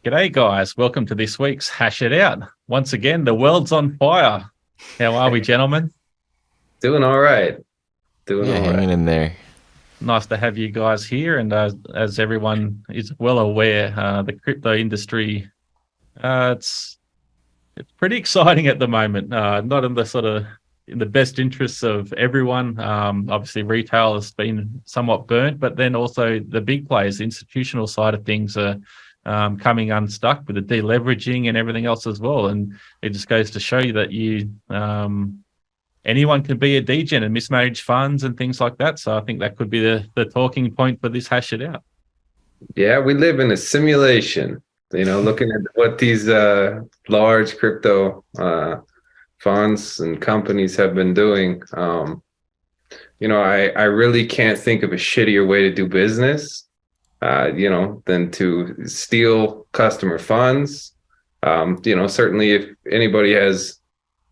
G'day, guys. Welcome to this week's Hash It Out. Once again, the world's on fire. How are we, gentlemen? Doing all right. Doing Yeah, all right. hanging in there. Nice to have you guys here. And as everyone is well aware, the crypto industry, it's pretty exciting at the moment. Not in the best interests of everyone. Obviously, retail has been somewhat burnt, but then also the big players, the institutional side of things are coming unstuck with the deleveraging and everything else as well. And it just goes to show you that anyone can be a degen and mismanage funds and things like that. So I think that could be the talking point for this Hash It Out. Yeah, we live in a simulation. Looking at what these large crypto funds and companies have been doing. I really can't think of a shittier way to do business, than to steal customer funds. Certainly if anybody has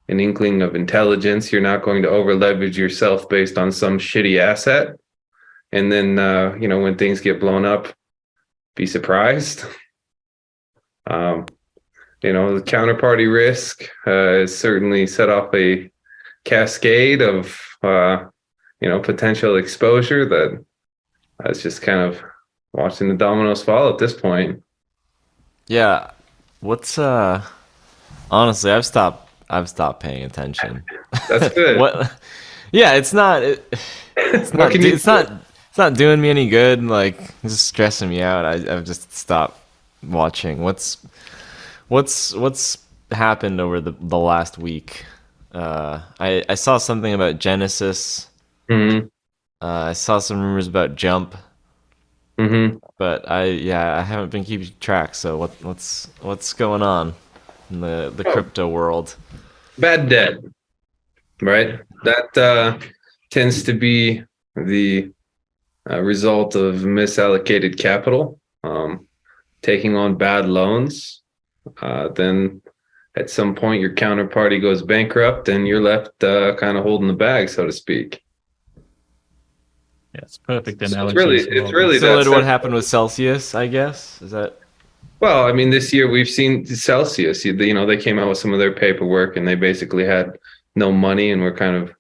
an inkling of intelligence, you're not going to over leverage yourself based on some shitty asset. And then, when things get blown up, be surprised. The counterparty risk has certainly set off a cascade of, potential exposure that is just kind of watching the dominoes fall at this point. Yeah, what's honestly, I've stopped paying attention. That's good. What? Yeah, it's not What can you it's not doing me any good. Like, it's just stressing me out. I've just stopped watching. What's happened over the last week? I saw something about Genesis. Mhm. I saw some rumors about Jump, Mhm. but I haven't been keeping track. So what's going on in the Oh, crypto world? bad debt, right? That tends to be the result of misallocated capital, taking on bad loans. Then at some point your counterparty goes bankrupt and you're left kind of holding the bag, so to speak. Yeah, it's a perfect So analogy as it's well. really Similar that to what simple. happened with Celsius, I guess. Is that? Well, I mean, this year we've seen Celsius. They came out with some of their paperwork and they basically had no money and were kind of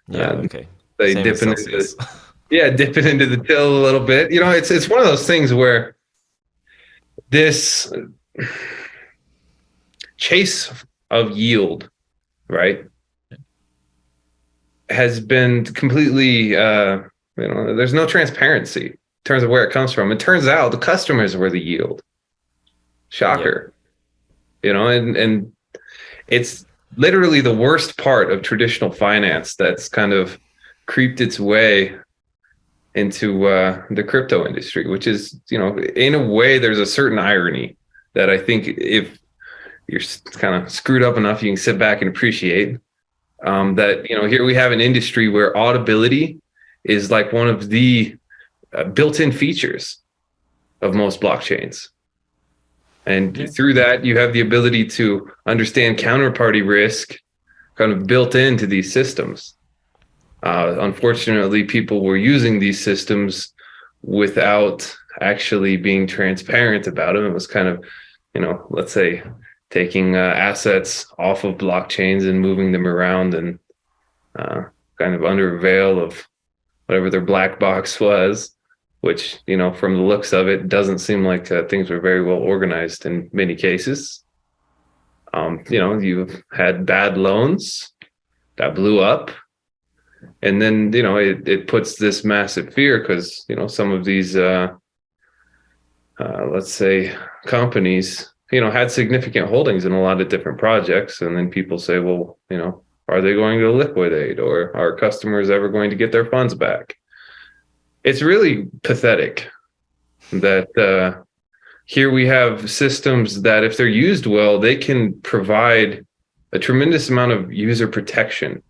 Yeah, uh, okay. they Same with dipping into Celsius. dipping into the till a little bit. It's one of those things where this chase of yield, right, has been completely there's no transparency in terms of where it comes from. It turns out the customers were the yield. Yep. Shocker. And it's literally the worst part of traditional finance that's kind of creeped its way into the crypto industry, which is, in a way, there's a certain irony that I think if you're kind of screwed up enough, you can sit back and appreciate. That here we have an industry where audibility is like one of the built-in features of most blockchains, Yeah. and through that you have the ability to understand counterparty risk kind of built into these systems. Unfortunately, people were using these systems without actually being transparent about them. It was kind of, let's say, taking assets off of blockchains and moving them around and kind of under a veil of whatever their black box was, which, from the looks of it, doesn't seem like things were very well organized in many cases. You've had bad loans that blew up. And then, it puts this massive fear because, some of these, let's say, companies, had significant holdings in a lot of different projects. And then people say, well, are they going to liquidate, or are customers ever going to get their funds back? It's really pathetic that here we have systems that, if they're used well, they can provide a tremendous amount of user protection,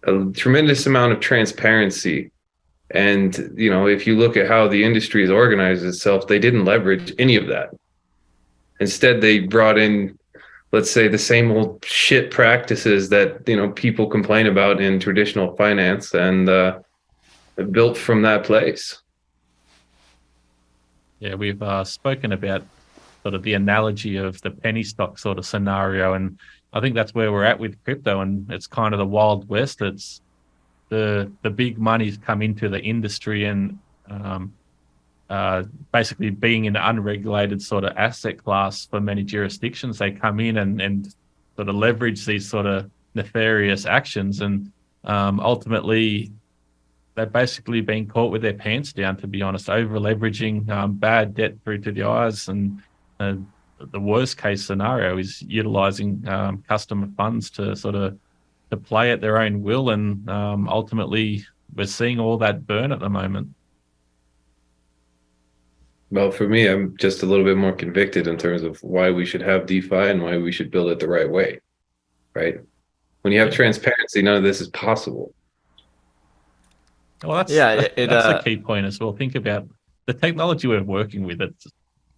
a tremendous amount of transparency. And, if you look at how the industry has organized itself, they didn't leverage any of that. Instead, they brought in, let's say, the same old shit practices that, people complain about in traditional finance, and built from that place. Yeah, we've spoken about sort of the analogy of the penny stock sort of scenario. And I think that's where we're at with crypto, and it's kind of the Wild West. It's the big money's come into the industry, and basically being an unregulated sort of asset class for many jurisdictions, they come in and sort of leverage these sort of nefarious actions, and ultimately they've basically been caught with their pants down, to be honest, over leveraging, bad debt through to the eyes, and the worst case scenario is utilizing customer funds to sort of to play at their own will, and ultimately we're seeing all that burn at the moment. Well, for me, I'm just a little bit more convicted in terms of why we should have DeFi and why we should build it the right way, right? When you have transparency, none of this is possible. Well, that's a key point as well. Think about the technology we're working with.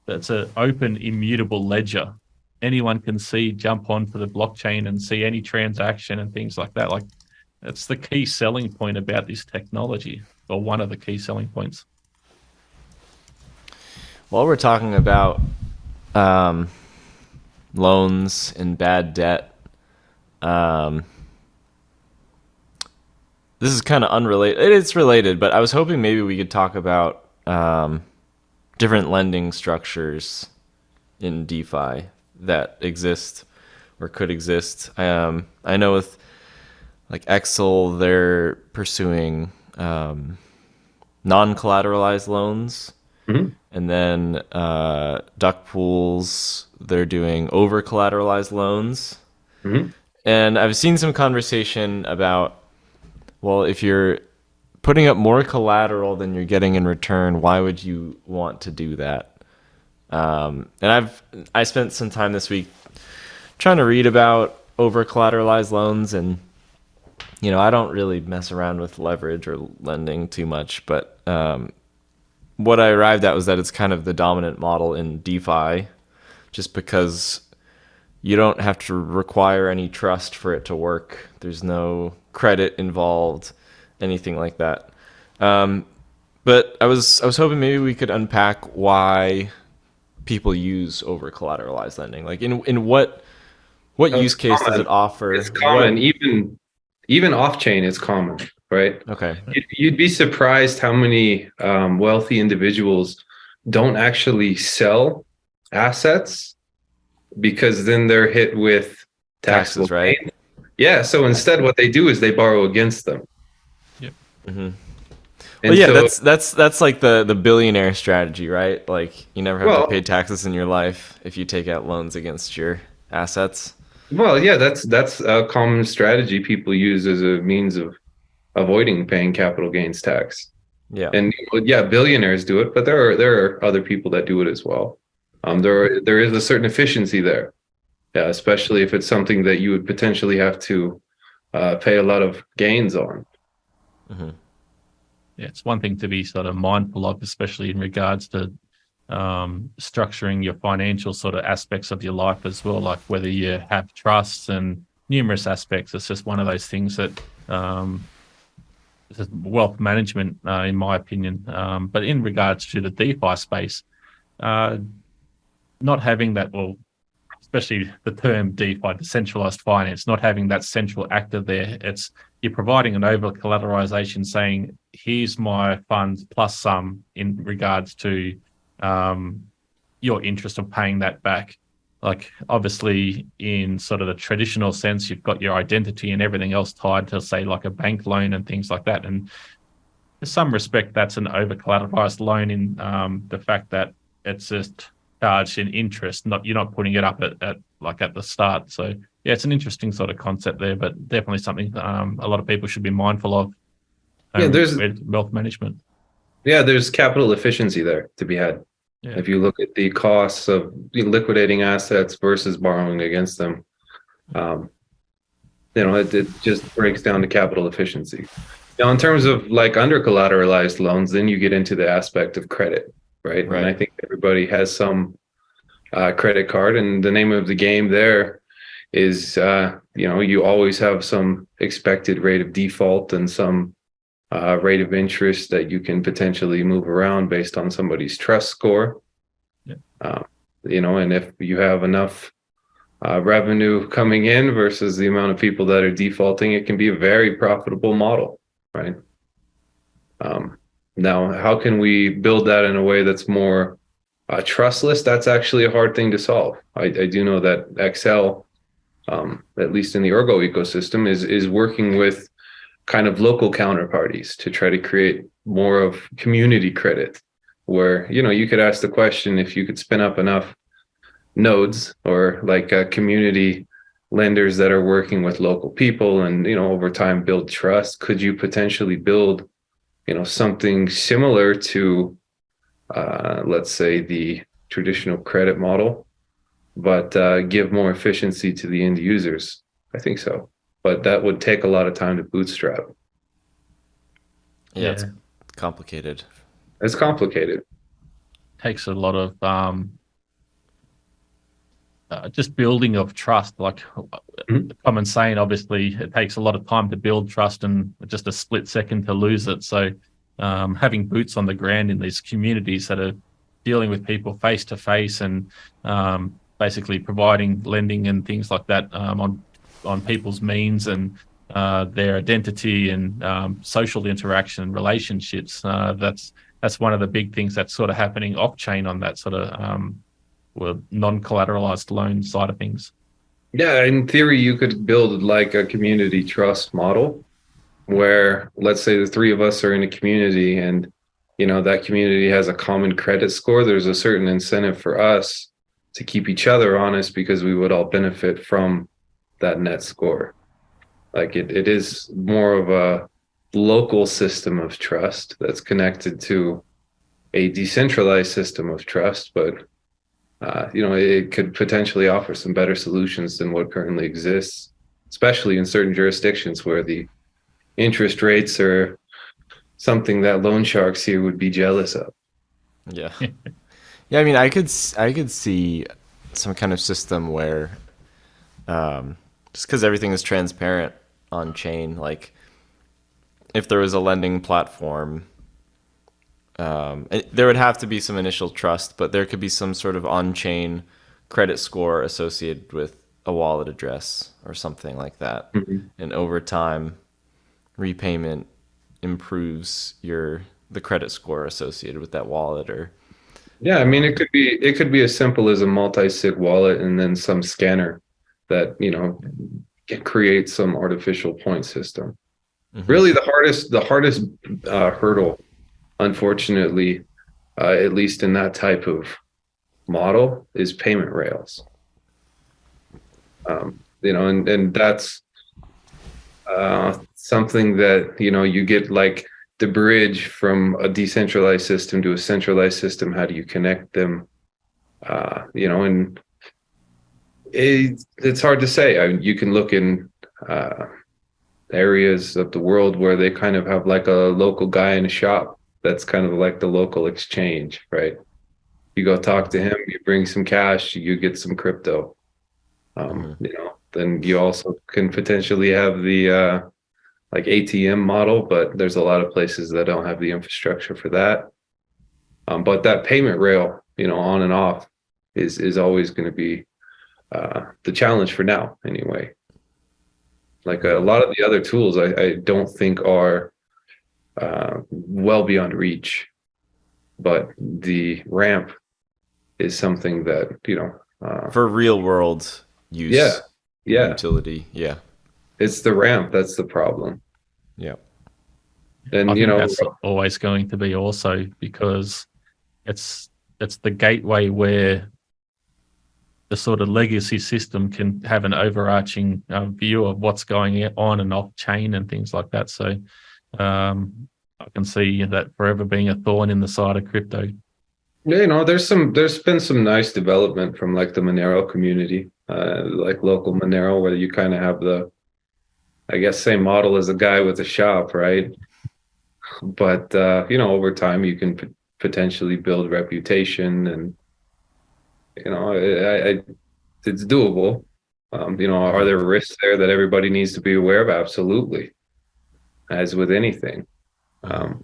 It's an open, immutable ledger. Anyone can jump onto the blockchain and see any transaction and things like that. Like, that's the key selling point about this technology, or one of the key selling points. While we're talking about loans and bad debt, this is kind of unrelated. It's related, but I was hoping maybe we could talk about different lending structures in DeFi that exist or could exist. I know with like Excel, they're pursuing non-collateralized loans. Mm-hmm. And then Duck Pools, they're doing over-collateralized loans. Mm-hmm. And I've seen some conversation about, well, if you're putting up more collateral than you're getting in return, why would you want to do that? And I spent some time this week trying to read about over-collateralized loans, and I don't really mess around with leverage or lending too much, but what I arrived at was that it's kind of the dominant model in DeFi, just because you don't have to require any trust for it to work. There's no credit involved, anything like that. But I was hoping maybe we could unpack why people use over collateralized lending. Like in what use case does it offer? It's common, even off chain. It's common, right? Okay. You'd be surprised how many wealthy individuals don't actually sell assets, because then they're hit with Taxes, right? gain. Yeah. So instead, what they do is they borrow against them. Yep. Mm-hmm. Well, yeah, that's like the billionaire strategy, right? Like, you never have to pay taxes in your life if you take out loans against your assets. Well, yeah, that's a common strategy people use as a means of avoiding paying capital gains tax. Yeah. And billionaires do it, but there are other people that do it as well. There is a certain efficiency there, yeah, especially if it's something that you would potentially have to pay a lot of gains on. Mm-hmm. Yeah, it's one thing to be sort of mindful of, especially in regards to structuring your financial sort of aspects of your life as well, like whether you have trusts and numerous aspects. It's just one of those things that wealth management, in my opinion. But in regards to the DeFi space, not having that, well, especially the term DeFi, decentralized finance, not having that central actor there, you're providing an over collateralization, saying, here's my funds plus some in regards to your interest of paying that back. Like, obviously, in sort of the traditional sense, you've got your identity and everything else tied to, say, like a bank loan and things like that. And in some respect, that's an over collateralized loan in the fact that it's just charged in interest. You're not putting it up at the start. So yeah, it's an interesting sort of concept there, but definitely something a lot of people should be mindful of. There's wealth management. Yeah, there's capital efficiency there to be had. Yeah. If you look at the costs of liquidating assets versus borrowing against them, it just breaks down to capital efficiency. Now, in terms of like under collateralized loans, then you get into the aspect of credit, right? And I think everybody has some credit card, and the name of the game there is, you always have some expected rate of default and some rate of interest that you can potentially move around based on somebody's trust score. Yeah. And if you have enough revenue coming in versus the amount of people that are defaulting, it can be a very profitable model, right? Now, how can we build that in a way that's more trustless? That's actually a hard thing to solve. I do know that Excel, at least in the Ergo ecosystem, is working with kind of local counterparties to try to create more of community credit, where you could ask the question, if you could spin up enough nodes or like community lenders that are working with local people and over time build trust, could you potentially build something similar to let's say the traditional credit model, but give more efficiency to the end users? I think so, but that would take a lot of time to bootstrap. Yeah, it's complicated. It's complicated. Takes a lot of just building of trust. Like the common saying, obviously, it takes a lot of time to build trust and just a split second to lose it. So having boots on the ground in these communities that are dealing with people face to face and basically providing lending and things like that on people's means and their identity and social interaction, relationships. That's one of the big things that's sort of happening off chain on that sort of non-collateralized loan side of things. Yeah, in theory, you could build like a community trust model where, let's say, the three of us are in a community and that community has a common credit score. There's a certain incentive for us to keep each other honest because we would all benefit from that net score. Like it is more of a local system of trust that's connected to a decentralized system of trust, but it could potentially offer some better solutions than what currently exists, especially in certain jurisdictions where the interest rates are something that loan sharks here would be jealous of. Yeah. Yeah, I mean, I could see some kind of system where just because everything is transparent on chain, like if there was a lending platform, there would have to be some initial trust, but there could be some sort of on-chain credit score associated with a wallet address or something like that. Mm-hmm. And over time, repayment improves the credit score associated with that wallet. Or yeah, I mean, it could be as simple as a multi-sig wallet and then some scanner that can create some artificial point system. Mm-hmm. Really, the hardest hurdle, unfortunately, at least in that type of model, is payment rails. And that's something that you get, like the bridge from a decentralized system to a centralized system. How do you connect them? And it's hard to say. You can look in areas of the world where they kind of have like a local guy in a shop that's kind of like the local exchange, right? You go talk to him, you bring some cash, you get some crypto. Then you also can potentially have the like ATM model, but there's a lot of places that don't have the infrastructure for that. But that payment rail, on and off is always going to be the challenge for now anyway. Like a lot of the other tools I don't think are well beyond reach, but the ramp is something that for real world use. Yeah, utility. Yeah, it's the ramp that's the problem. Yeah, and I think that's always going to be also because it's the gateway where the sort of legacy system can have an overarching view of what's going on and off chain and things like that. So I can see that forever being a thorn in the side of crypto. Yeah, there's been some nice development from like the Monero community, like local Monero, where you kind of have the, I guess, same model as a guy with a shop, right? But over time you can potentially build reputation, and it's doable. Are there risks there that everybody needs to be aware of? Absolutely, as with anything. But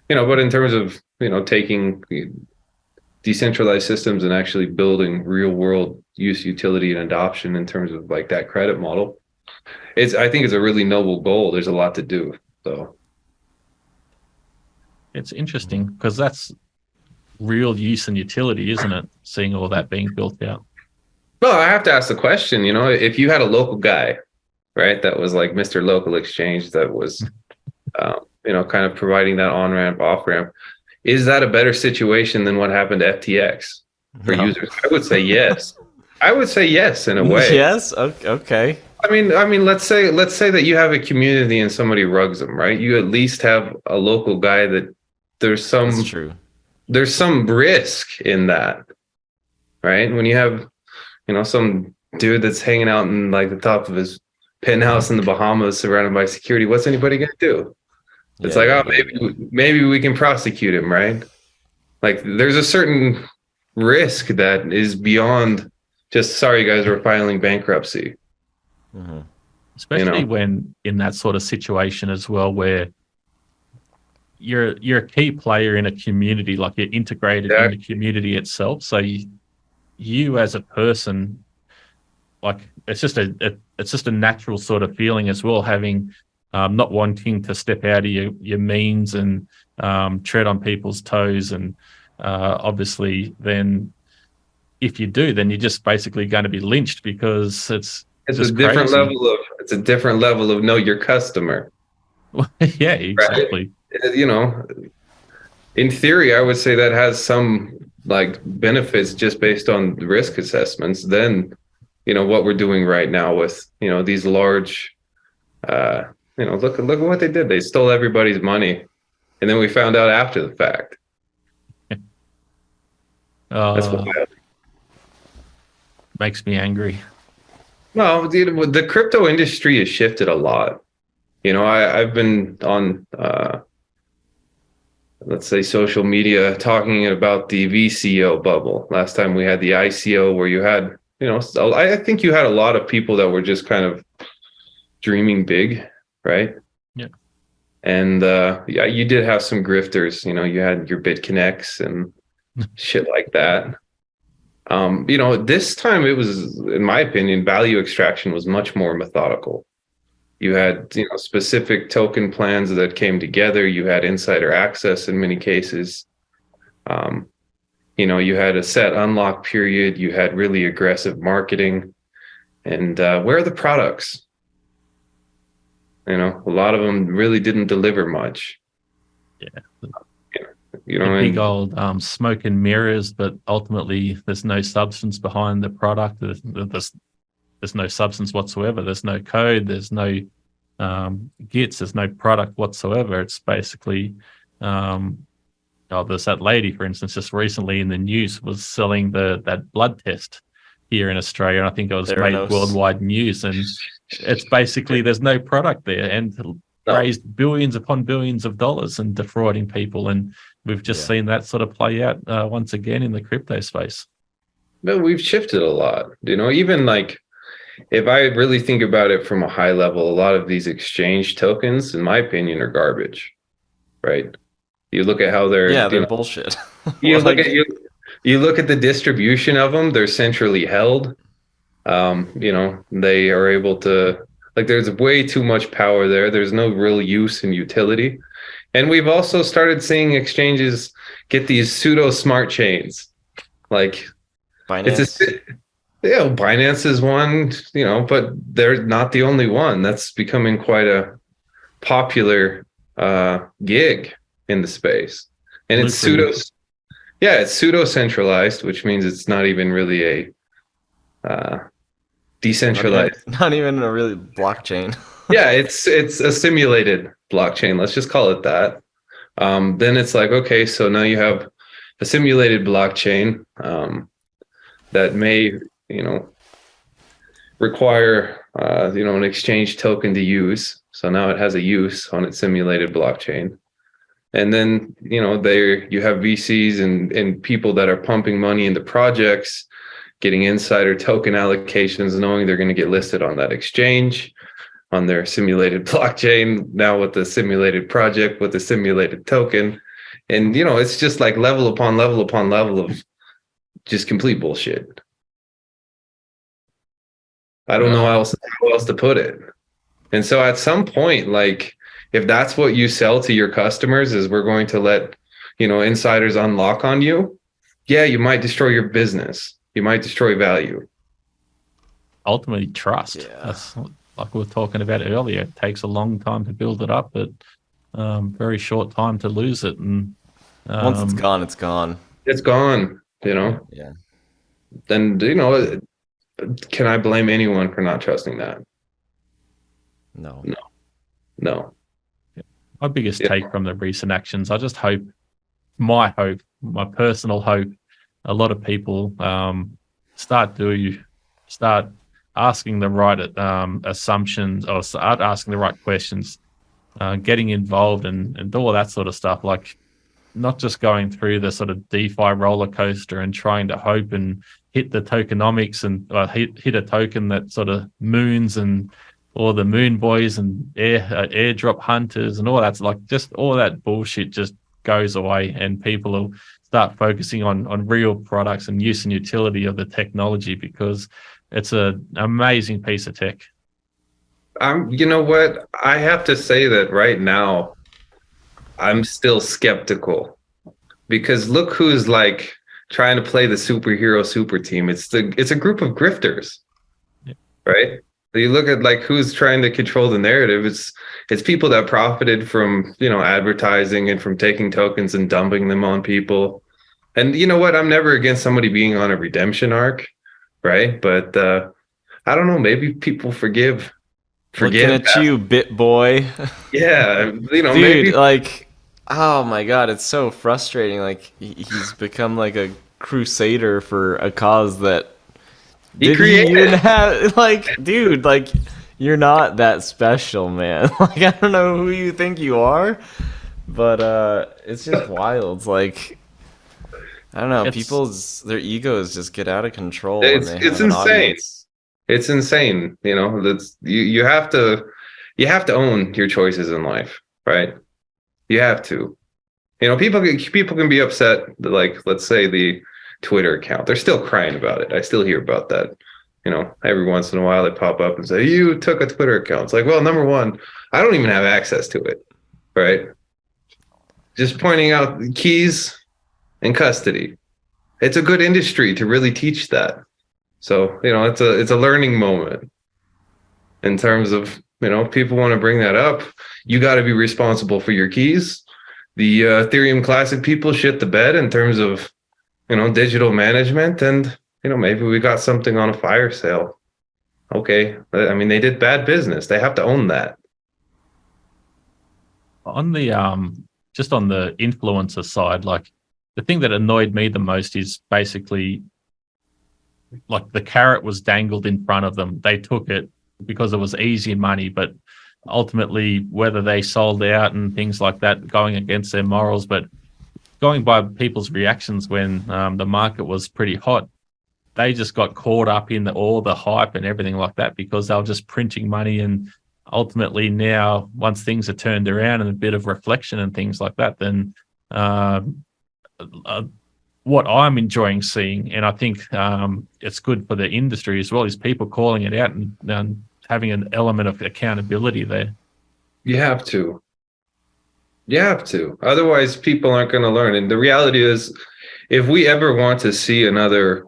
in terms of taking decentralized systems and actually building real world use, utility, and adoption in terms of like that credit model. I think it's a really noble goal. There's a lot to do, though. It's interesting because that's real use and utility, isn't it? Seeing all that being built out. Well, I have to ask the question, if you had a local guy, right, that was like Mr. Local Exchange, that was, kind of providing that on-ramp, off-ramp, is that a better situation than what happened to FTX for users? I would say yes. I would say yes in a way. Yes. Okay. I mean, let's say that you have a community and somebody rugs them, right? You at least have a local guy that there's That's true. There's some risk in that, right? When you have, some dude that's hanging out in like the top of his penthouse in the Bahamas surrounded by security, what's anybody gonna do? It's maybe we can prosecute him, right? Like there's a certain risk that is beyond just, sorry guys, we're filing bankruptcy. Mm-hmm. Especially when in that sort of situation as well, where you're a key player in a community, like you're integrated in the community itself. So you as a person, like it's just a natural sort of feeling as well, having not wanting to step out of your means and tread on people's toes, and obviously then if you do, then you're just basically going to be lynched because it's a different level of know your customer. Yeah, exactly. Right? In theory, I would say that has some like benefits just based on risk assessments than what we're doing right now with these large look at what they did. They stole everybody's money and then we found out after the fact. That's wild. Makes me angry. Well, the crypto industry has shifted a lot. I've been on let's say social media talking about the VCO bubble. Last time we had the ICO, where you had I think you had a lot of people that were just kind of dreaming big, right? Yeah. And you did have some grifters. You had your BitConnects and shit like that. This time it was, in my opinion, value extraction was much more methodical. You had, specific token plans that came together. You had insider access in many cases. You had a set unlock period. You had really aggressive marketing. And where are the products? A lot of them really didn't deliver much. Yeah. Big old smoke and mirrors, but ultimately there's no substance behind the product. There's no substance whatsoever. There's no code. There's no Gits. There's no product whatsoever. It's basically, there's that lady, for instance, just recently in the news was selling that blood test here in Australia. And I think it was made worldwide news. And it's basically there's no product there, and raised billions upon billions of dollars and defrauding people. And we've just seen that sort of play out once again in the crypto space. But we've shifted a lot, even like if I really think about it from a high level, a lot of these exchange tokens, in my opinion, are garbage, right? You look at how they're bullshit. You look at the distribution of them, they're centrally held. They are able to, like, there's way too much power there. There's no real use and utility. And we've also started seeing exchanges get these pseudo smart chains. Like Binance. Binance is one, but they're not the only one. That's becoming quite a popular gig in the space. And it's pseudo centralized, which means it's not even really a decentralized. Not even a really blockchain. Yeah, it's a simulated blockchain. Let's just call it that. Then it's like, okay, so now you have a simulated blockchain that may, require, an exchange token to use. So now it has a use on its simulated blockchain. And then, you have VCs and people that are pumping money into projects, getting insider token allocations, knowing they're going to get listed on that exchange, on their simulated blockchain, now with the simulated project, with the simulated token. And, it's just like level upon level upon level of just complete bullshit. I don't know how else to put it. And so at some point, like, if that's what you sell to your customers is we're going to let, insiders unlock on you, yeah, you might destroy your business. You might destroy value. Ultimately, trust. Yeah. That's like we were talking about earlier. It takes a long time to build it up, but very short time to lose it. And Once it's gone, it's gone. It's gone, Yeah. Then, can I blame anyone for not trusting that? No. No. My biggest take from the recent actions, I just hope, my personal hope, a lot of people start asking the right assumptions, or start asking the right questions, getting involved and all that sort of stuff. Like, not just going through the sort of DeFi roller coaster and trying to hope and hit the tokenomics and hit a token that sort of moons or the moon boys and airdrop hunters and all that's like, just all that bullshit just goes away, and people will start focusing on real products and use and utility of the technology, because it's an amazing piece of tech. You know what? I have to say that right now, I'm still skeptical, because look who's like trying to play the superhero super team. It's a group of grifters, right? You look at like who's trying to control the narrative. It's people that profited from advertising and from taking tokens and dumping them on people. And you know what? I'm never against somebody being on a redemption arc, right? But I don't know. Maybe people forgive. Looking at you, bit boy. Yeah, Dude, maybe. like, oh my god, it's so frustrating. Like, he's become like a crusader for a cause that He created. even have. Like, dude, like, you're not that special, man. Like, I don't know who you think you are, but it's just wild. It's like, I don't know, their egos just get out of control when they have an audience. It's insane. That's you have to own your choices in life, right? You have to. People can be upset that, like, let's say the Twitter account, they're still crying about it. I still hear about that. Every once in a while they pop up and say, you took a Twitter account. It's like, well, number one, I don't even have access to it, right? Just pointing out the keys and custody. It's a good industry to really teach that. So, it's a learning moment in terms of, if people want to bring that up, you got to be responsible for your keys. The Ethereum Classic people shit the bed in terms of, digital management, and, maybe we got something on a fire sale. Okay. I mean, they did bad business. They have to own that. On the just on the influencer side, like, the thing that annoyed me the most is basically, like, the carrot was dangled in front of them. They took it because it was easy money, but ultimately, whether they sold out and things like that, going against their morals, but going by people's reactions when the market was pretty hot, they just got caught up in all the hype and everything like that, because they were just printing money. And ultimately now, once things are turned around and a bit of reflection and things like that, then what I'm enjoying seeing, and I think it's good for the industry as well, is people calling it out and having an element of accountability there. You have to. Otherwise, people aren't going to learn. And the reality is, if we ever want to see another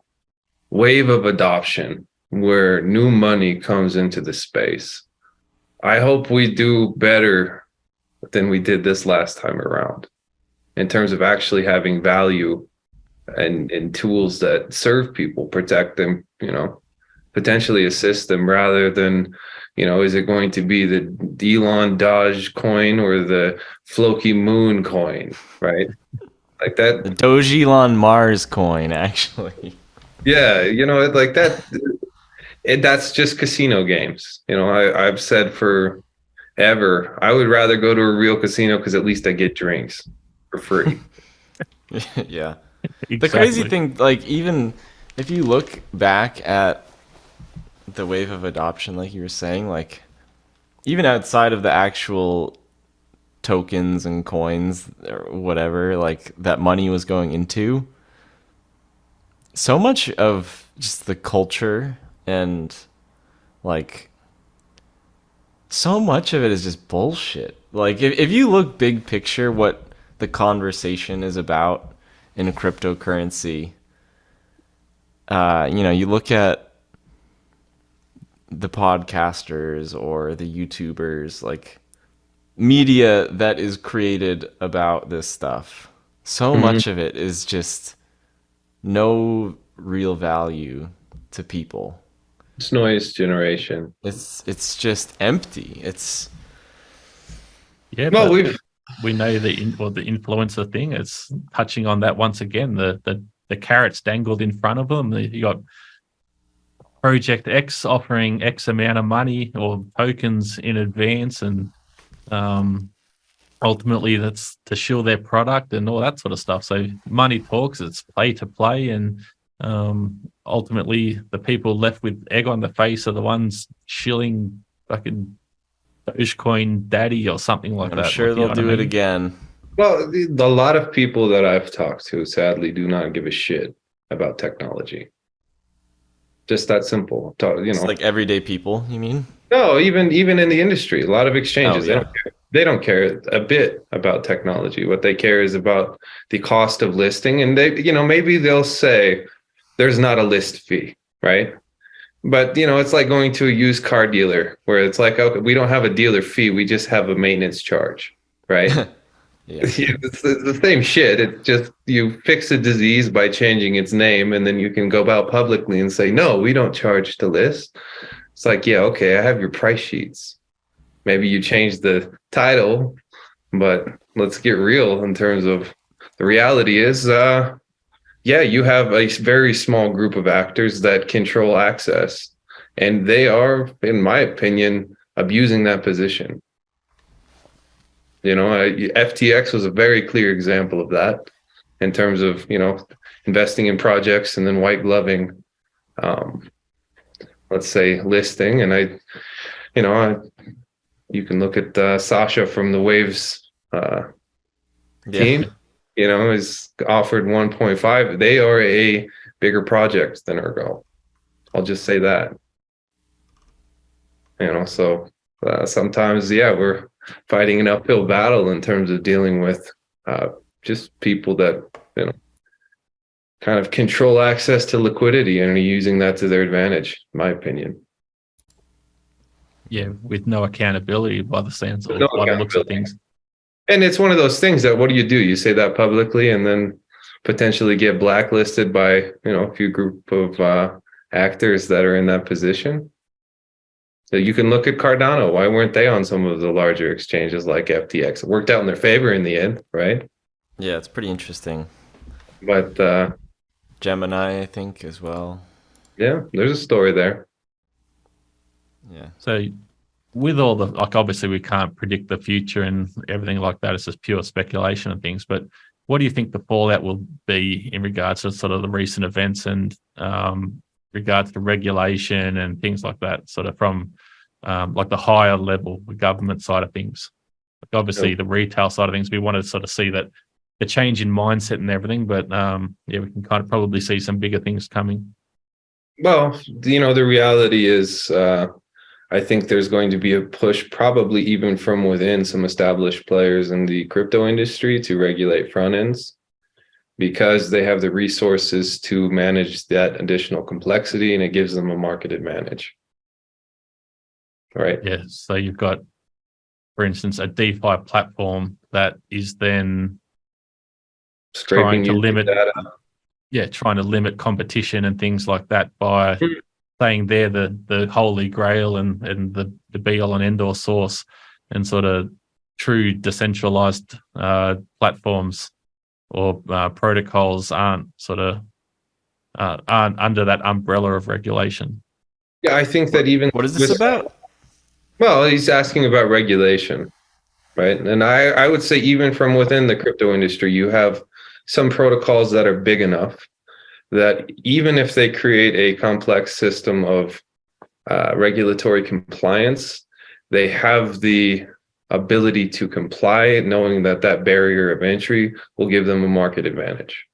wave of adoption where new money comes into the space, I hope we do better than we did this last time around in terms of actually having value and tools that serve people, protect them, potentially assist them, rather than, is it going to be the Elon Doge coin or the Floki Moon coin, right? Like that. The Doge Elon Mars coin, actually. Yeah, like that. That's just casino games. I've said forever, I would rather go to a real casino because at least I get drinks for free. Yeah. Exactly. The crazy thing, like, even if you look back at the wave of adoption, like you were saying, like, even outside of the actual tokens and coins or whatever, like, that money was going into, so much of just the culture and like so much of it is just bullshit. Like if you look big picture what the conversation is about in cryptocurrency, you look at the podcasters or the YouTubers, like media that is created about this stuff. So Mhm. much of it is just no real value to people. It's noise generation. It's just empty. It's Yeah, Well, but we've we know the influencer thing. It's touching on that once again. The carrots dangled in front of them. You got Project X offering X amount of money or tokens in advance, and um, ultimately that's to shill their product and all that sort of stuff. So money talks. It's play to play, and ultimately the people left with egg on the face are the ones shilling fucking Dogecoin daddy or something like I'm that. sure Like, you know they'll what I do it mean? again. well, a lot of people that I've talked to sadly do not give a shit about technology. Just that simple. It's like everyday people, you mean? No, even in the industry, a lot of Oh exchanges, yeah. they don't care a bit about technology. What they care is about the cost of listing. And they, maybe they'll say there's not a list fee, right? But it's like going to a used car dealer where it's like, okay, we don't have a dealer fee, we just have a maintenance charge, right? Yeah. It's the same shit. It's just you fix a disease by changing its name, and then you can go out publicly and say, no, we don't charge to list. It's like, yeah, okay, I have your price sheets. Maybe you change the title, but let's get real in terms of the reality is, yeah, you have a very small group of actors that control access, and they are, in my opinion, abusing that position. FTX was a very clear example of that in terms of, investing in projects and then white gloving, um, let's say, listing. And you can look at Sasha from the Waves Yeah. team, is offered 1.5. They are a bigger project than Ergo. I'll just say that. So sometimes, yeah, we're fighting an uphill battle in terms of dealing with just people that, kind of control access to liquidity and are using that to their advantage, in my opinion. Yeah, with no accountability by the sounds With or no by the looks of accountability. things. And it's one of those things that what do? You say that publicly and then potentially get blacklisted by, a few group of actors that are in that position. So you can look at Cardano. Why weren't they on some of the larger exchanges like FTX? It worked out in their favor in the end, right? Yeah, it's pretty interesting. But Gemini, I think, as well. yeah, there's a story there. Yeah. So with all the, like, obviously we can't predict the future and everything like that. It's just pure speculation and things. But what do you think the fallout will be in regards to sort of the recent events and regards to regulation and things like that, sort of from like the higher level, the government side of things? Like obviously the retail side of things, we want to sort of see that the change in mindset and everything. But yeah, we can kind of probably see some bigger things coming. Well, the reality is, I think there's going to be a push, probably even from within some established players in the crypto industry, to regulate front ends because they have the resources to manage that additional complexity, and it gives them a market advantage. Right. Yeah. So you've got, for instance, a DeFi platform that is then Scraping trying to user limit, data. trying to limit competition and things like that by saying they're the holy grail and the be all and end all source, and sort of true decentralized platforms or protocols aren't under that umbrella of regulation. Yeah, I think that even What is this about? well, he's asking about regulation, right? And I would say even from within the crypto industry, you have some protocols that are big enough that even if they create a complex system of regulatory compliance, they have the ability to comply, knowing that that barrier of entry will give them a market advantage.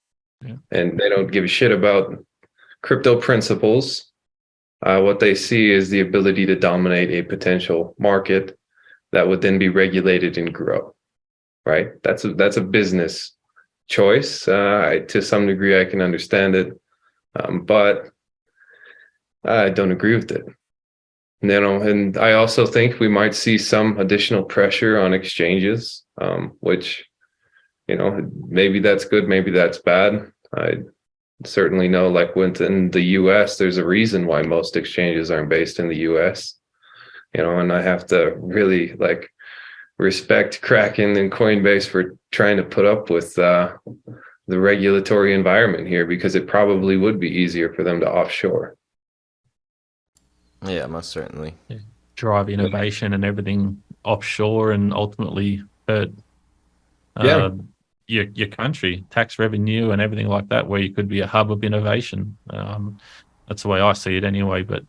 Yeah. And they don't give a shit about crypto principles, what they see is the ability to dominate a potential market that would then be regulated and grow. Right? That's a business choice. To some degree, I can understand it, but I don't agree with it. And I also think we might see some additional pressure on exchanges, which, maybe that's good, maybe that's bad. I certainly know, like within the US, there's a reason why most exchanges aren't based in the US, and I have to really respect Kraken and Coinbase for trying to put up with the regulatory environment here, because it probably would be easier for them to offshore. Yeah, most certainly. Drive innovation and everything offshore, and ultimately hurt your country, tax revenue and everything like that, where you could be a hub of innovation. That's the way I see it anyway. But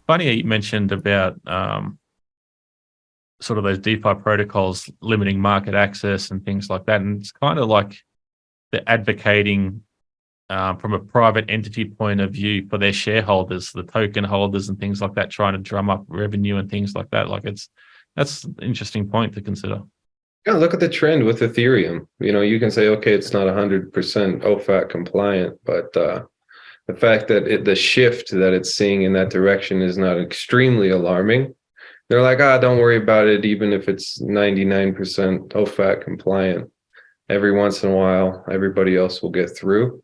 funny you mentioned about sort of those DeFi protocols limiting market access and things like that. And it's kind of like they're advocating from a private entity point of view for their shareholders, the token holders and things like that, trying to drum up revenue and things like that. That's an interesting point to consider. Yeah, look at the trend with Ethereum. You can say, okay, it's not 100% OFAC compliant, but the fact that the shift that it's seeing in that direction is not extremely alarming. They're like, don't worry about it, even if it's 99% OFAC compliant. Every once in a while, everybody else will get through.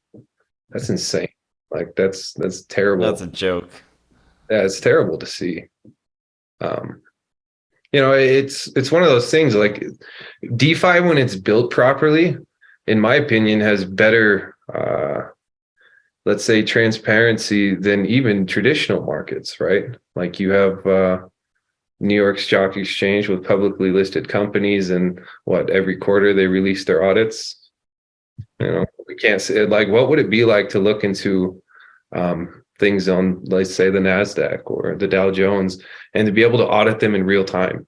That's insane. That's terrible. That's a joke. Yeah, it's terrible to see. It's one of those things, like DeFi, when it's built properly, in my opinion, has better, let's say, transparency than even traditional markets, right? Like you have New York Stock Exchange with publicly listed companies, and every quarter they release their audits. We can't say, what would it be like to look into things on, let's say, the NASDAQ or the Dow Jones, and to be able to audit them in real time?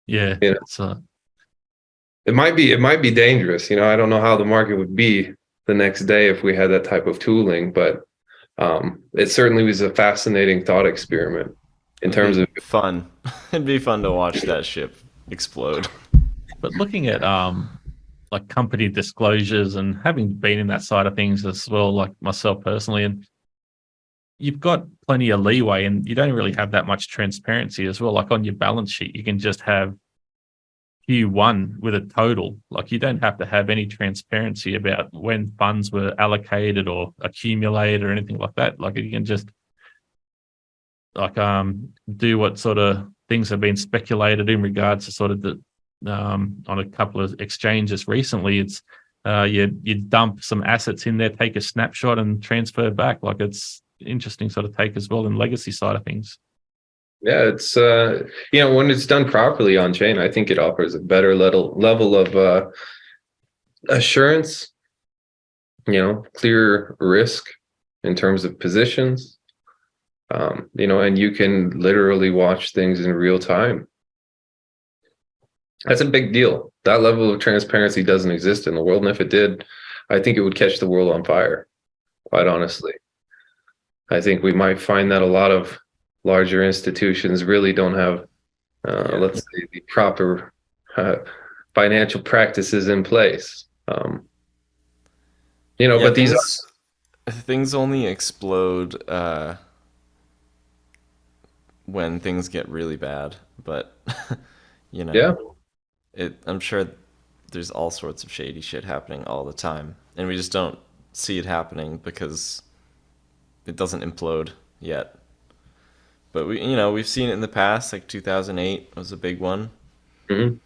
Yeah. It might be dangerous. I don't know how the market would be the next day if we had that type of tooling, but it certainly was a fascinating thought experiment in terms of fun. It'd be fun to watch that ship explode. But looking at company disclosures, and having been in that side of things as well, like myself personally, and you've got plenty of leeway, and you don't really have that much transparency as well. Like on your balance sheet, you can just have Q1 with a total. Like you don't have to have any transparency about when funds were allocated or accumulated or anything like that. Like you can just do what sort of things have been speculated in regards to sort of the on a couple of exchanges recently. It's you dump some assets in there, take a snapshot and transfer back. Like it's interesting sort of take as well in legacy side of things. Yeah, it's when it's done properly on chain, I think it offers a better level of assurance, clear risk in terms of positions, and you can literally watch things in real time. That's a big deal. That level of transparency doesn't exist in the world, and if it did, I think it would catch the world on fire, quite honestly. I think we might find that a lot of larger institutions really don't have, let's say, the proper financial practices in place. But things only explode when things get really bad. But I'm sure there's all sorts of shady shit happening all the time, and we just don't see it happening because it doesn't implode yet. But we've seen it in the past, like 2008 was a big one. Mm-hmm.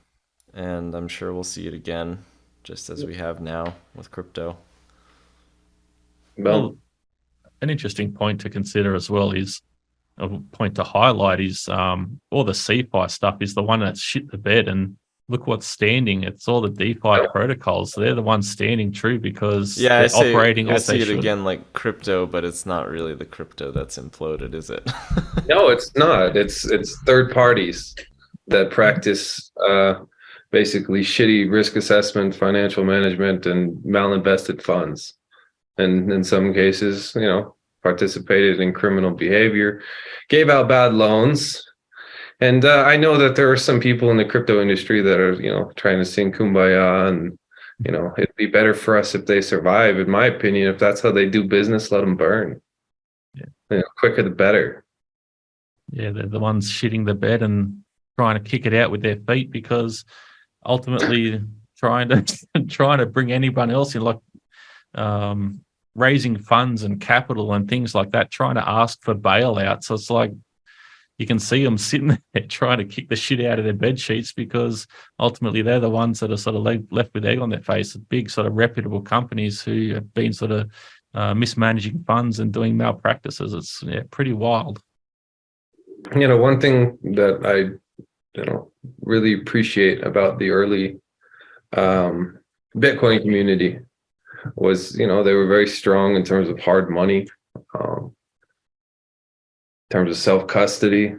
And I'm sure we'll see it again, just as we have now with crypto. Well, an interesting point to consider as well is, a point to highlight is all the CeFi stuff is the one that's shit the bed, and look what's standing. It's all the DeFi protocols. They're the ones standing true because they're operating I as they see it should. again like crypto, but it's not really the crypto that's imploded, is it? No, it's not. It's third parties that practice basically shitty risk assessment, financial management, and malinvested funds. and in some cases, participated in criminal behavior, gave out bad loans. And I know that there are some people in the crypto industry that are, trying to sing kumbaya and, it'd be better for us if they survive. In my opinion, if that's how they do business, let them burn. Yeah. Quicker the better. Yeah, they're the ones shitting the bed and trying to kick it out with their feet, because ultimately trying to bring anyone else in, like raising funds and capital and things like that, trying to ask for bailouts. So it's like you can see them sitting there trying to kick the shit out of their bed sheets, because ultimately they're the ones that are sort of left with egg on their face. Big sort of reputable companies who have been sort of mismanaging funds and doing malpractices. It's pretty wild. One thing that I really appreciate about the early Bitcoin community was, they were very strong in terms of hard money, in terms of self-custody,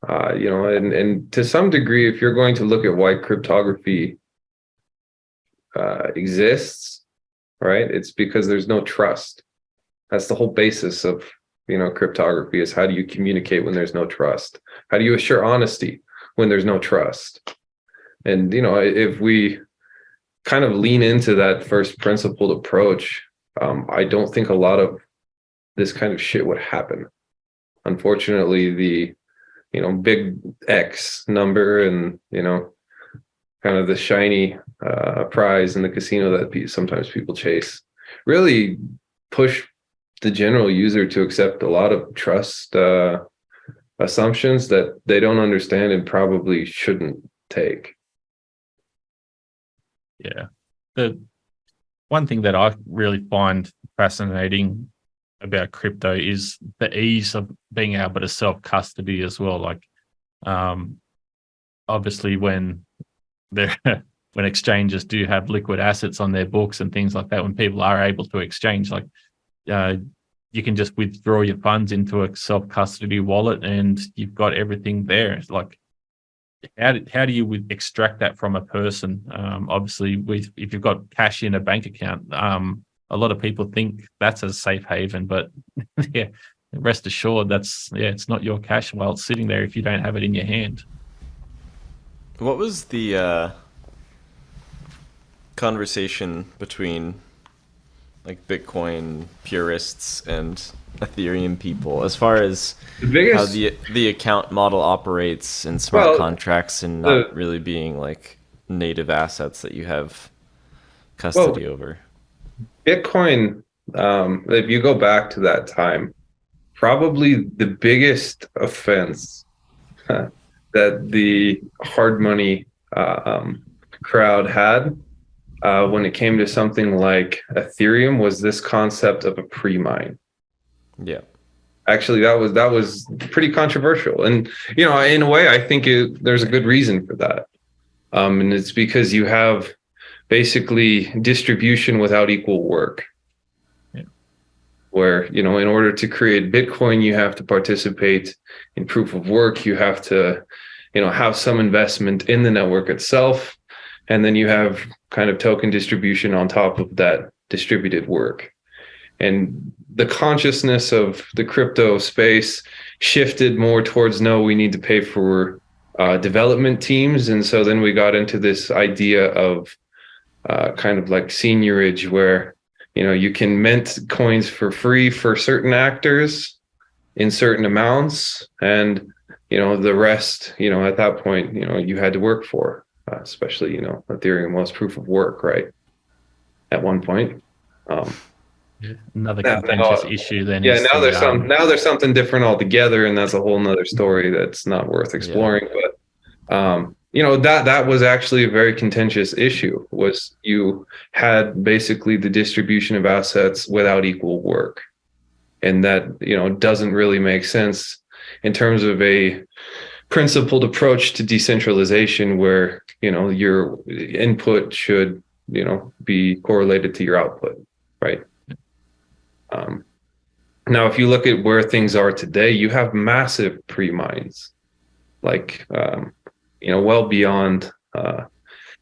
and to some degree, if you're going to look at why cryptography exists, right, it's because there's no trust. That's the whole basis of, cryptography, is how do you communicate when there's no trust? How do you assure honesty when there's no trust? And, if we kind of lean into that first principled approach, I don't think a lot of this kind of shit would happen. Unfortunately, the big X number and kind of the shiny prize in the casino that sometimes people chase really push the general user to accept a lot of trust assumptions that they don't understand and probably shouldn't take. Yeah. The one thing that I really find fascinating about crypto is the ease of being able to self-custody as well. Like, obviously when when exchanges do have liquid assets on their books and things like that, when people are able to exchange, like, you can just withdraw your funds into a self-custody wallet and you've got everything there. It's like, how do you extract that from a person? Obviously, if you've got cash in a bank account, a lot of people think that's a safe haven, but yeah, rest assured it's not your cash while it's sitting there if you don't have it in your hand. What was the conversation between like Bitcoin purists and Ethereum people as far as how the account model operates and smart contracts and not really being like native assets that you have custody over? Bitcoin, if you go back to that time, probably the biggest offense that the hard money crowd had when it came to something like Ethereum was this concept of a pre-mine. Yeah. Actually, that was pretty controversial. And, in a way, I think there's a good reason for that. And it's because you have basically distribution without equal work. Yeah. Where, in order to create Bitcoin, you have to participate in proof of work. You have to, have some investment in the network itself. And then you have kind of token distribution on top of that distributed work. And the consciousness of the crypto space shifted more towards, no, we need to pay for development teams. And so then we got into this idea of kind of like seigniorage, where, you can mint coins for free for certain actors in certain amounts. And, the rest, at that point, you had to work for. Especially, Ethereum was proof of work, right? At one point. Another contentious issue then. Yeah, now there's something different altogether, and that's a whole nother story that's not worth exploring. Yeah. But that was actually a very contentious issue. Was you had basically the distribution of assets without equal work, and that doesn't really make sense in terms of a principled approach to decentralization, where your input should be correlated to your output, right? Now, if you look at where things are today, you have massive pre-mines, like well beyond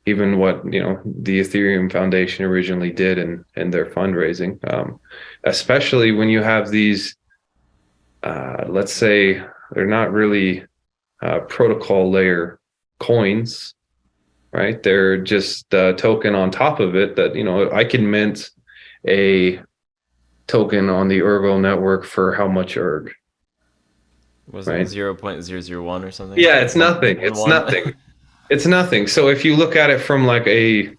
even what the Ethereum Foundation originally did in their fundraising, especially when you have these, let's say they're not really protocol layer coins, right? They're just a token on top of it that I can mint a token on the Ergo network for how much erg? Was right? it 0.001 or something? Yeah, it's nothing. It's nothing. It's nothing. So if you look at it from like a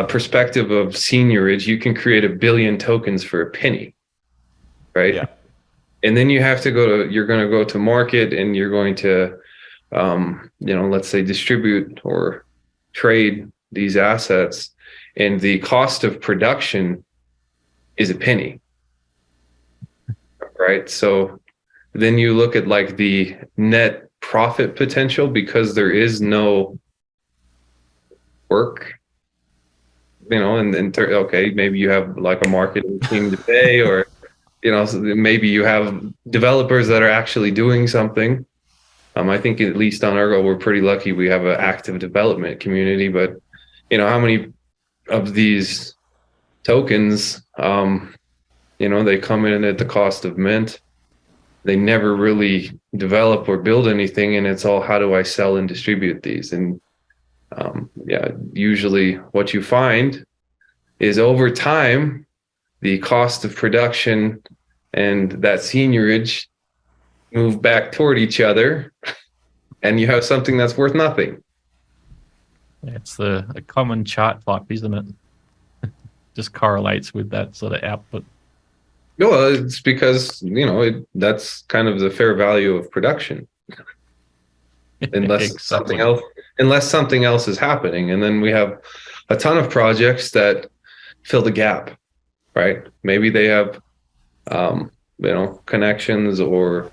perspective of seniorage, you can create 1 billion tokens for a penny, right? Yeah. And then you're going to go to market, and you're going to, let's say distribute or trade these assets, and the cost of production is a penny, right? So then you look at like the net profit potential, because there is no work, and okay, maybe you have like a marketing team to pay, or maybe you have developers that are actually doing something. I think at least on Ergo, we're pretty lucky. We have an active development community, but how many of these tokens, they come in at the cost of mint. They never really develop or build anything, and it's all, how do I sell and distribute these? And usually what you find is over time, the cost of production and that seniorage move back toward each other, and you have something that's worth nothing. It's a common chart type, isn't it? Just correlates with that sort of output. Well, it's because that's kind of the fair value of production, unless something else is happening. And then we have a ton of projects that fill the gap, right? Maybe they have connections, or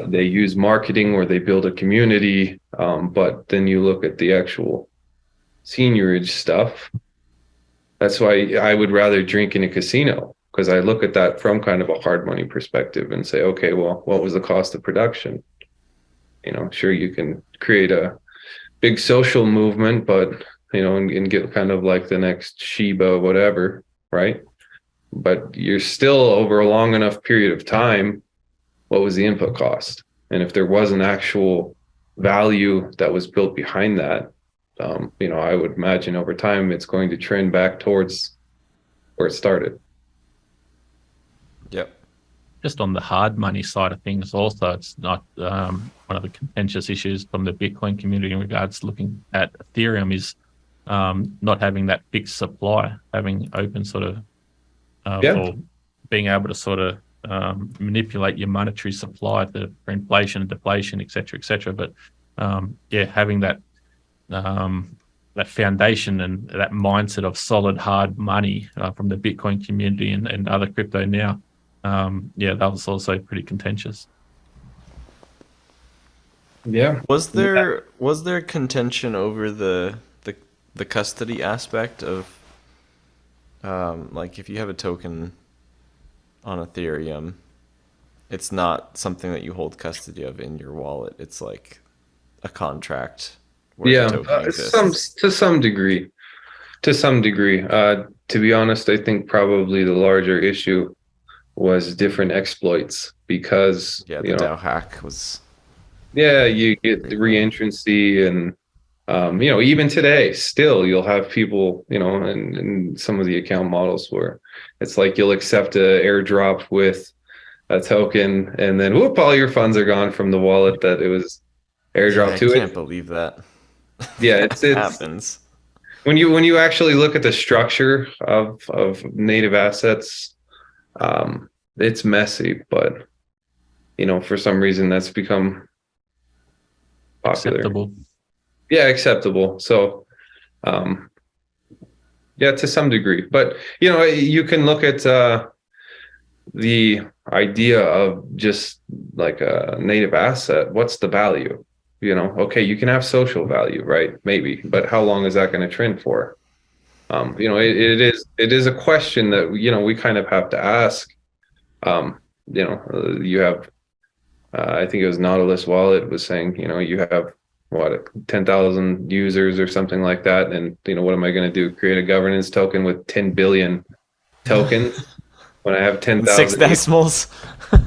they use marketing, or they build a community, but then you look at the actual seniorage stuff. That's why I would rather drink in a casino, because I look at that from kind of a hard money perspective and say, okay, well, what was the cost of production? Sure, you can create a big social movement, but and get kind of like the next Shiba, whatever, right? But you're still, over a long enough period of time, what was the input cost? And if there was an actual value that was built behind that, I would imagine over time it's going to trend back towards where it started. Yep. Just on the hard money side of things, also, it's not one of the contentious issues from the Bitcoin community in regards to looking at Ethereum is not having that fixed supply, having open sort of for being able to sort of manipulate your monetary supply for inflation and deflation, et cetera, but having that that foundation and that mindset of solid hard money from the Bitcoin community and other crypto now, that was also pretty contentious. Yeah. Was there contention over the custody aspect of like if you have a token on Ethereum, it's not something that you hold custody of in your wallet. It's like a contract where the token exists. To some degree. To be honest, I think probably the larger issue was different exploits, because the DAO hack was. Yeah, you get the reentrancy, and even today, still you'll have people, in some of the account models where it's like you'll accept an airdrop with a token, and then whoop, all your funds are gone from the wallet that it was airdropped to. I can't believe that. Yeah, it happens. When you actually look at the structure of native assets, it's messy, but for some reason that's become popular. Acceptable. Yeah, acceptable. So to some degree, but you can look at the idea of just like a native asset. What's the value? Okay, you can have social value, right? Maybe, but how long is that going to trend for? It is a question that we kind of have to ask. You have I think it was Nautilus Wallet was saying, you have what, 10,000 users or something like that. And, what am I going to do? Create a governance token with 10 billion tokens when I have And 6 10,000? decimals.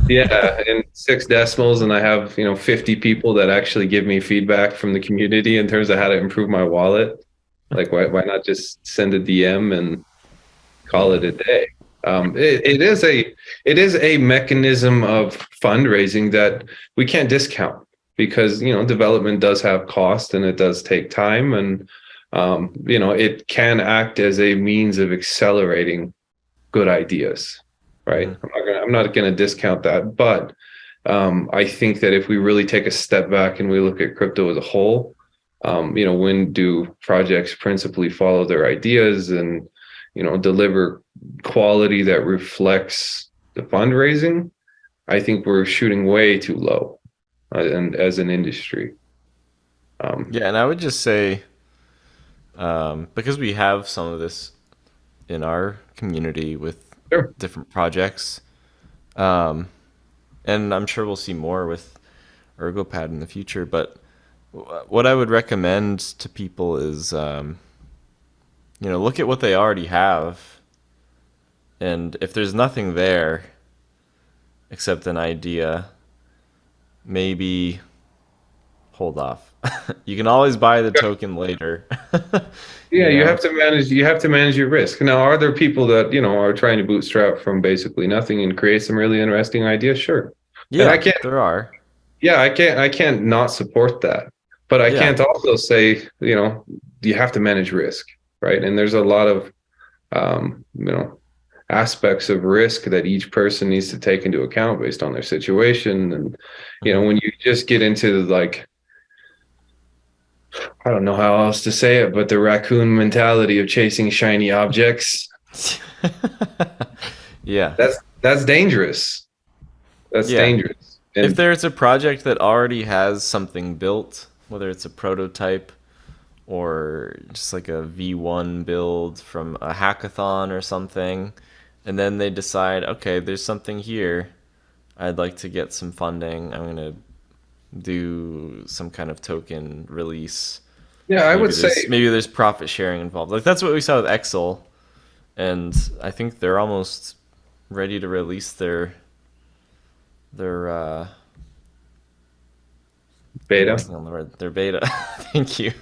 Yeah, in 6 decimals, and I have 50 people that actually give me feedback from the community in terms of how to improve my wallet. Like, why not just send a DM and call it a day? It is a mechanism of fundraising that we can't discount, because development does have cost and it does take time, and it can act as a means of accelerating good ideas, right? I'm not gonna discount that, but I think that if we really take a step back and we look at crypto as a whole, when do projects principally follow their ideas and deliver quality that reflects the fundraising? I think we're shooting way too low, and as an industry. Yeah, and I would just say, because we have some of this in our community with Sure. different projects, and I'm sure we'll see more with ErgoPad in the future. But what I would recommend to people is, look at what they already have, and if there's nothing there except an idea, maybe hold off. You can always buy the token later. Yeah, you know? have to manage your risk. Now, are there people that are trying to bootstrap from basically nothing and create some really interesting ideas? Sure. And Yeah, there are. yeah, I can't not support that. But I Yeah. can't also say, you have to manage risk, right? And there's a lot of aspects of risk that each person needs to take into account based on their situation. And when you just get into, like, I don't know how else to say it, but the raccoon mentality of chasing shiny objects, Yeah. that's dangerous. That's Yeah. dangerous. And If there's a project that already has something built, whether it's a prototype or just like a V1 build from a hackathon or something, and then they decide, okay, there's something here, I'd like to get some funding, I'm going to do some kind of token release. yeah, I would say, Maybe there's profit sharing involved. Like that's what we saw with Excel, and I think they're almost ready to release their beta. on the word, their beta. Thank you.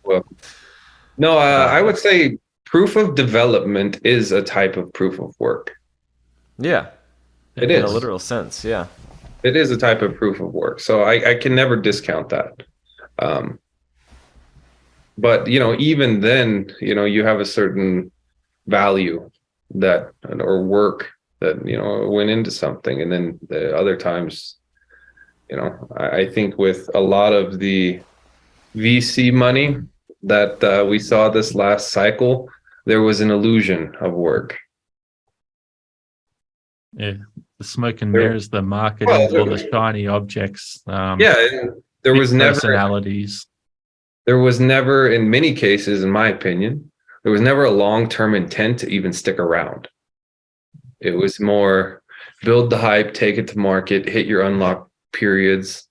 Well, no, I would say proof of development is a type of proof of work. Yeah, It in a is. literal sense. Yeah. It is a type of proof of work. So I can never discount that. But even then, you have a certain value that, or work that went into something, and then the other times, I think with a lot of the VC money that we saw this last cycle, there was an illusion of work. Yeah, the smoke and mirrors, the marketing, all the shiny objects. Yeah, and there was never personalities. There was never, in many cases, in my opinion, there was never a long-term intent to even stick around. It was more build the hype, take it to market, hit your unlock periods,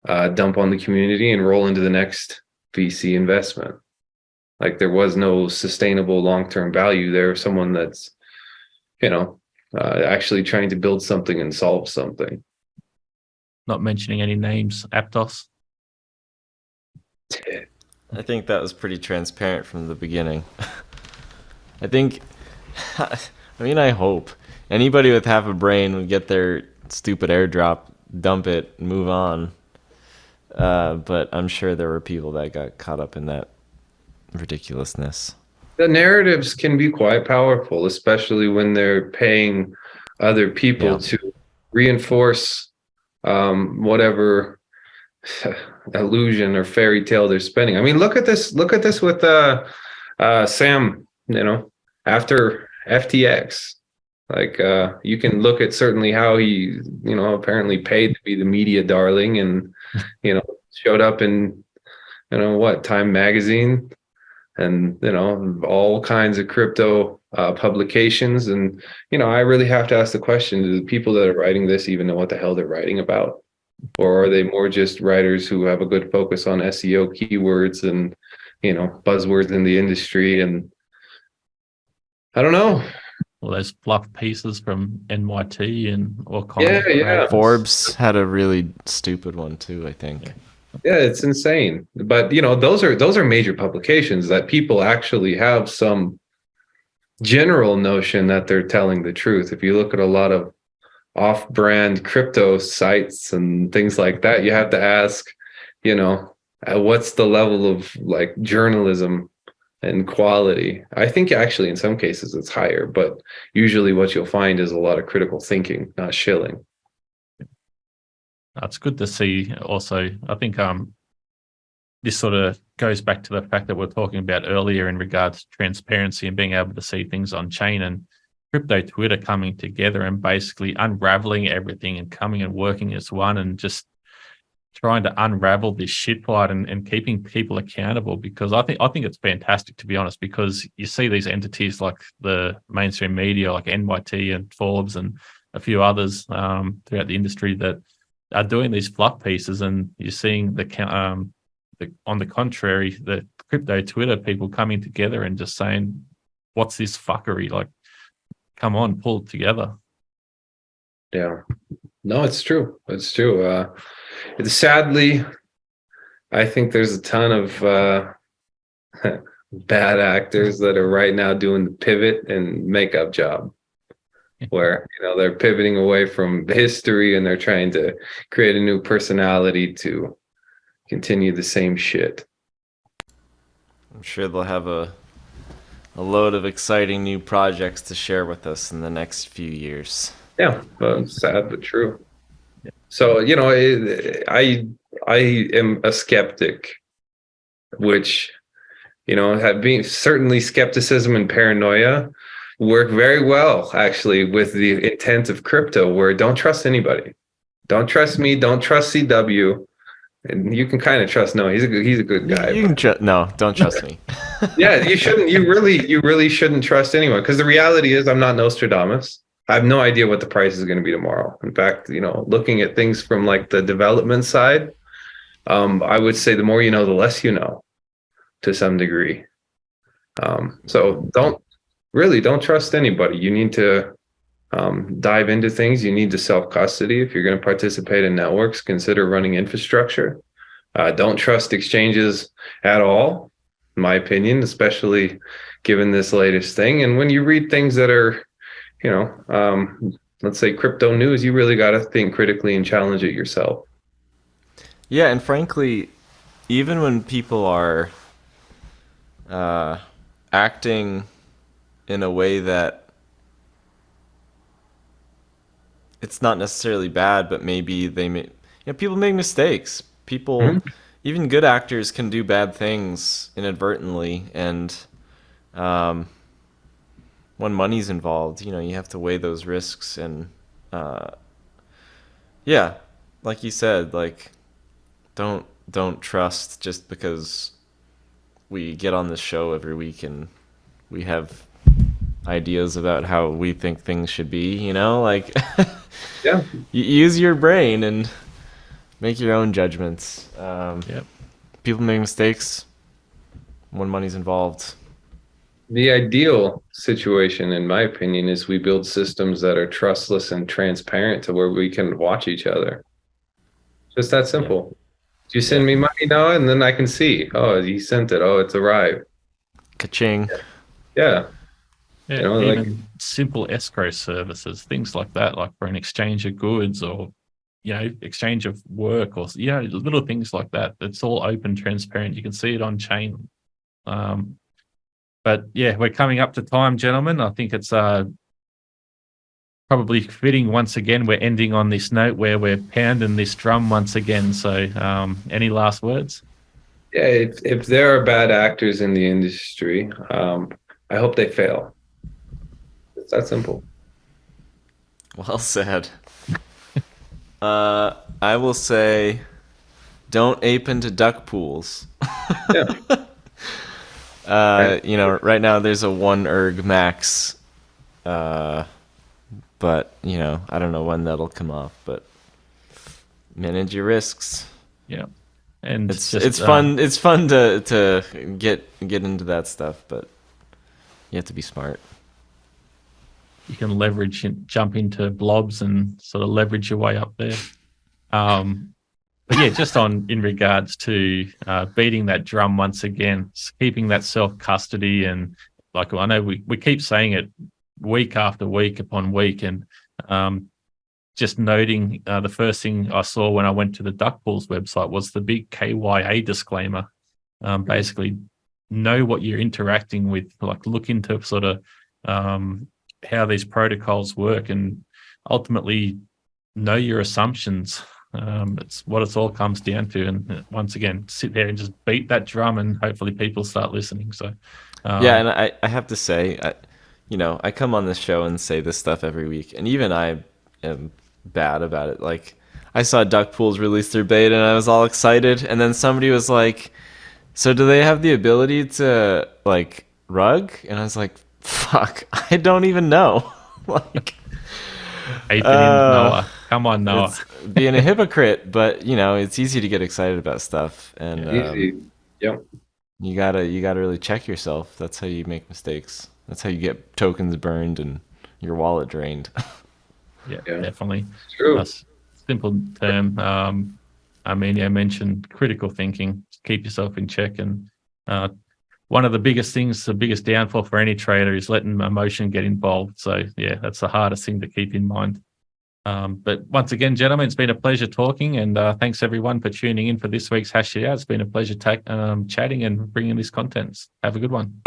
dump on the community, and roll into the next VC investment. Like, there was no sustainable long-term value there. Someone that's, actually trying to build something and solve something. Not mentioning any names, Aptos. I think that was pretty transparent from the beginning. I think, I hope anybody with half a brain would get their stupid airdrop, dump it, move on. But I'm sure there were people that got caught up in that ridiculousness. The narratives can be quite powerful, especially when they're paying other people to reinforce whatever illusion or fairy tale they're spinning. I mean, look at this with Sam, after FTX. Like, you can look at certainly how he, apparently paid to be the media darling, and showed up in Time magazine, and all kinds of crypto publications. And I really have to ask the question, do the people that are writing this even know what the hell they're writing about? Or are they more just writers who have a good focus on SEO keywords and, buzzwords in the industry? And I don't know. All those fluff pieces from NYT and all kinds Yeah, of yeah. craziness. Forbes had a really stupid one too, I think. Yeah, it's insane. But those are major publications that people actually have some general notion that they're telling the truth. If you look at a lot of off-brand crypto sites and things like that, you have to ask, what's the level of like journalism and quality? I think actually in some cases it's higher, but usually what you'll find is a lot of critical thinking, not shilling. It's good to see also. I think this sort of goes back to the fact that we're talking about earlier in regards to transparency and being able to see things on chain, and crypto Twitter coming together and basically unraveling everything and coming and working as one and just trying to unravel this shit fight and keeping people accountable, because I think it's fantastic, to be honest, because you see these entities like the mainstream media like NYT and Forbes and a few others throughout the industry that are doing these fluff pieces, and you're seeing on the contrary, the crypto Twitter people coming together and just saying, what's this fuckery? Like, come on, pull it together. Yeah. No, it's true. It's true. Sadly, I think there's a ton of bad actors that are right now doing the pivot and makeup job, where they're pivoting away from history and they're trying to create a new personality to continue the same shit. I'm sure they'll have a load of exciting new projects to share with us in the next few years. Yeah, well, sad but true. So I am a skeptic, which being certainly skepticism and paranoia work very well actually with the intent of crypto, where don't trust anybody, don't trust me, don't trust CW, and you can kind of trust Noah. He's a good guy. You can no, don't trust me. Yeah, you shouldn't. You really shouldn't trust anyone, because the reality is I'm not Nostradamus. I have no idea what the price is going to be tomorrow. In fact, looking at things from like the development side, I would say the more you know, the less you know, to some degree. So don't trust anybody. You need to dive into things. You need to self-custody. If you're going to participate in networks, consider running infrastructure. Don't trust exchanges at all, in my opinion, especially given this latest thing. And when you read things that are, let's say crypto news, you really got to think critically and challenge it yourself. Yeah, and frankly, even when people are acting in a way that it's not necessarily bad, but maybe people make mistakes. People, even good actors can do bad things inadvertently, and when money's involved, you have to weigh those risks, and yeah, like you said, like don't trust just because we get on this show every week and we have ideas about how we think things should be, like yeah, you use your brain and make your own judgments. People make mistakes when money's involved. The ideal situation, in my opinion, is we build systems that are trustless and transparent to where we can watch each other. Just that simple. Do you send me money now, and then I can see, oh, he sent it. Oh, it's arrived. Ka-ching. Yeah. Even simple escrow services, things like that, like for an exchange of goods or exchange of work, or little things like that. It's all open, transparent. You can see it on chain. But yeah, we're coming up to time, gentlemen. I think it's probably fitting once again. We're ending on this note where we're pounding this drum once again. So any last words? Yeah, if there are bad actors in the industry, I hope they fail. It's that simple. Well said. I will say, don't ape into duck pools. Yeah. Right now there's a 1 erg max, but I don't know when that'll come off. But Manage your risks. Yeah. And It's fun. It's fun to get into that stuff, but you have to be smart. You can leverage and jump into blobs and sort of leverage your way up there. But yeah, just in regards to beating that drum once again, keeping that self custody, and like I know we keep saying it week after week upon week, and just noting the first thing I saw when I went to the Duck Pools website was the big KYA disclaimer. Basically, know what you're interacting with, like look into sort of how these protocols work, and ultimately know your assumptions. It's what it all comes down to. And once again, sit there and just beat that drum, and hopefully people start listening. So, yeah, and I have to say, I come on this show and say this stuff every week, and even I am bad about it. Like, I saw Duck Pools release their beta, and I was all excited, and then somebody was like, "So do they have the ability to like rug?" And I was like, "Fuck, I don't even know." Like, Noah, come on, Noah. Being a hypocrite, but it's easy to get excited about stuff, and Easy. Yep. you gotta really check yourself. That's how you make mistakes. That's how you get tokens burned and your wallet drained. Yeah, definitely. True. Simple term. I mentioned critical thinking. Keep yourself in check, and one of the biggest things, the biggest downfall for any trader is letting emotion get involved. So yeah, that's the hardest thing to keep in mind. But once again, gentlemen, it's been a pleasure talking, and thanks everyone for tuning in for this week's HashItOut. It's been a pleasure chatting and bringing this content. Have a good one.